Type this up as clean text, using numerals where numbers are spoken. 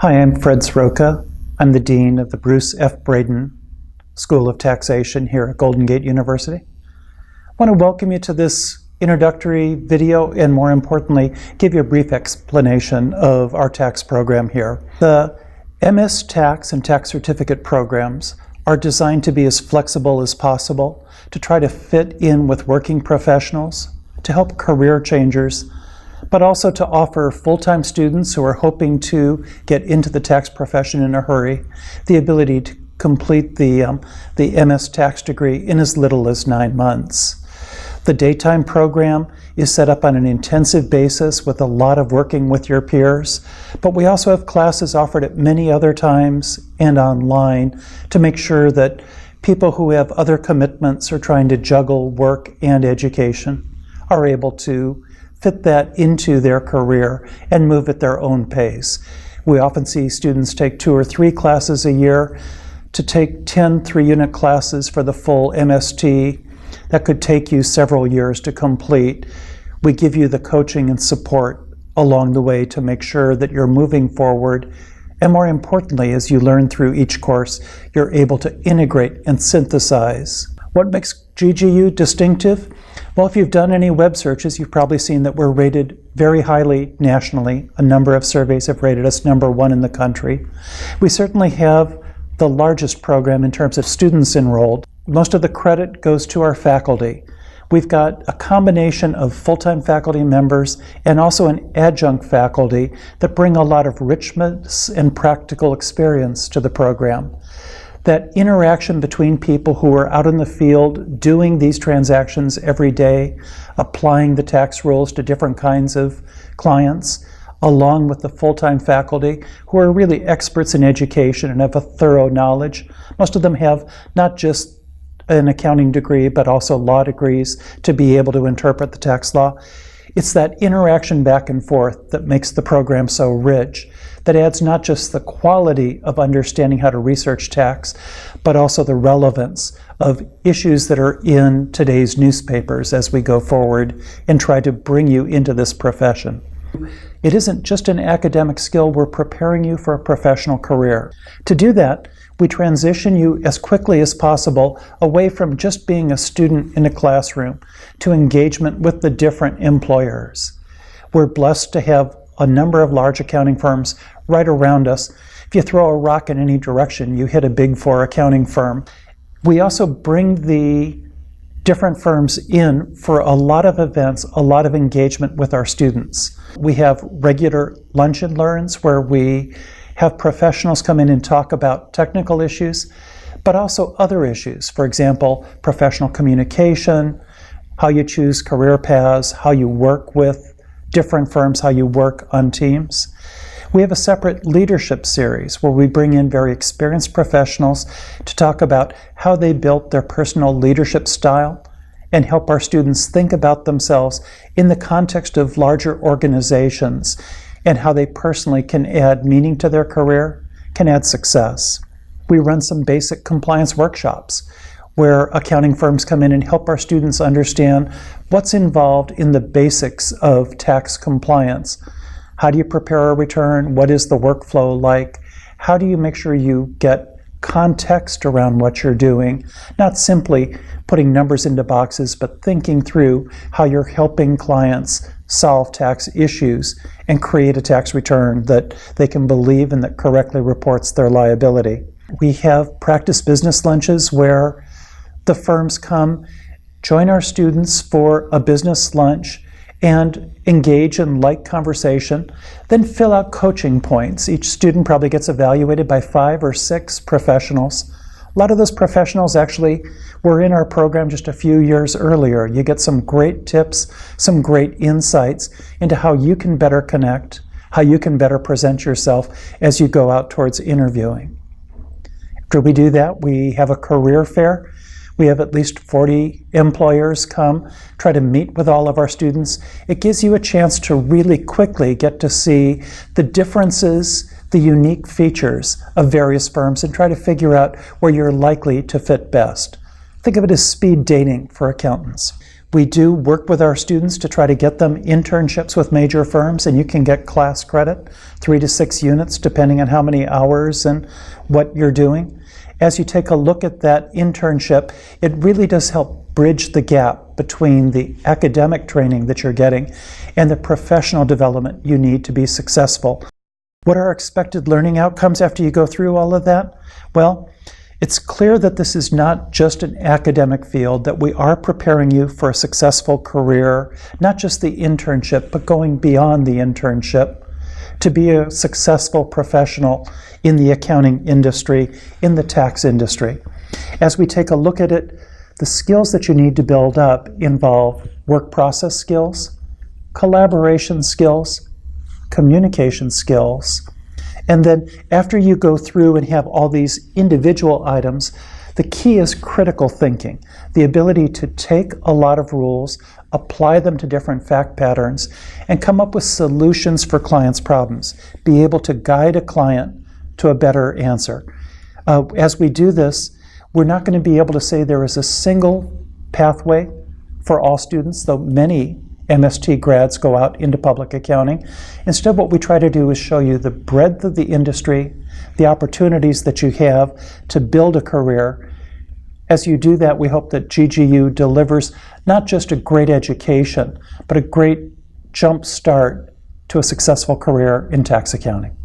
Hi, I'm Fred Sroka. I'm the Dean of the Bruce F. Braden School of Taxation here at Golden Gate University. I want to welcome you to this introductory video and, more importantly, give you a brief explanation of our tax program here. The MS Tax and Tax Certificate programs are designed to be as flexible as possible, to try to fit in with working professionals, to help career changers, but also to offer full-time students who are hoping to get into the tax profession in a hurry the ability to complete the MS tax degree in as little as 9 months. The daytime program is set up on an intensive basis with a lot of working with your peers, but we also have classes offered at many other times and online to make sure that people who have other commitments or trying to juggle work and education are able to fit that into their career and move at their own pace. We often see students take 2 or 3 classes a year. To take 10 3-unit classes for the full MST, that could take you several years to complete. We give you the coaching and support along the way to make sure that you're moving forward. And more importantly, as you learn through each course, you're able to integrate and synthesize. What makes GGU distinctive? Well, if you've done any web searches, you've probably seen that we're rated very highly nationally. A number of surveys have rated us #1 in the country. We certainly have the largest program in terms of students enrolled. Most of the credit goes to our faculty. We've got a combination of full-time faculty members and also an adjunct faculty that bring a lot of richness and practical experience to the program. That interaction between people who are out in the field doing these transactions every day, applying the tax rules to different kinds of clients, along with the full-time faculty who are really experts in education and have a thorough knowledge. Most of them have not just an accounting degree, but also law degrees to be able to interpret the tax law. It's that interaction back and forth that makes the program so rich, that adds not just the quality of understanding how to research tax, but also the relevance of issues that are in today's newspapers as we go forward and try to bring you into this profession. It isn't just an academic skill, we're preparing you for a professional career. To do that, we transition you as quickly as possible away from just being a student in a classroom to engagement with the different employers. We're blessed to have a number of large accounting firms right around us. If you throw a rock in any direction, you hit a Big 4 accounting firm. We also bring the different firms in for a lot of events, a lot of engagement with our students. We have regular lunch and learns where we have professionals come in and talk about technical issues, but also other issues. For example, professional communication, how you choose career paths, how you work with different firms, how you work on teams. We have a separate leadership series where we bring in very experienced professionals to talk about how they built their personal leadership style and help our students think about themselves in the context of larger organizations and how they personally can add meaning to their career, can add success. We run some basic compliance workshops where accounting firms come in and help our students understand what's involved in the basics of tax compliance. How do you prepare a return? What is the workflow like? How do you make sure you get context around what you're doing? Not simply putting numbers into boxes, but thinking through how you're helping clients solve tax issues and create a tax return that they can believe and that correctly reports their liability. We have practice business lunches where the firms come, join our students for a business lunch, and engage in light conversation, then fill out coaching points. Each student probably gets evaluated by 5 or 6 professionals. A lot of those professionals actually were in our program just a few years earlier. You get some great tips, some great insights into how you can better connect, how you can better present yourself as you go out towards interviewing. After we do that, we have a career fair. We have at least 40 employers come, try to meet with all of our students. It gives you a chance to really quickly get to see the differences, the unique features of various firms and try to figure out where you're likely to fit best. Think of it as speed dating for accountants. We do work with our students to try to get them internships with major firms, and you can get class credit, 3 to 6 units, depending on how many hours and what you're doing. As you take a look at that internship, it really does help bridge the gap between the academic training that you're getting and the professional development you need to be successful. What are expected learning outcomes after you go through all of that? Well, it's clear that this is not just an academic field, that we are preparing you for a successful career, not just the internship, but going beyond the internship to be a successful professional in the accounting industry, in the tax industry. As we take a look at it, the skills that you need to build up involve work process skills, collaboration skills, communication skills, and then after you go through and have all these individual items, the key is critical thinking, the ability to take a lot of rules, apply them to different fact patterns, and come up with solutions for clients' problems. Be able to guide a client to a better answer. As we do this, we're not going to be able to say there is a single pathway for all students, though many MST grads go out into public accounting. Instead, what we try to do is show you the breadth of the industry, the opportunities that you have to build a career. As you do that, we hope that GGU delivers not just a great education, but a great jump start to a successful career in tax accounting.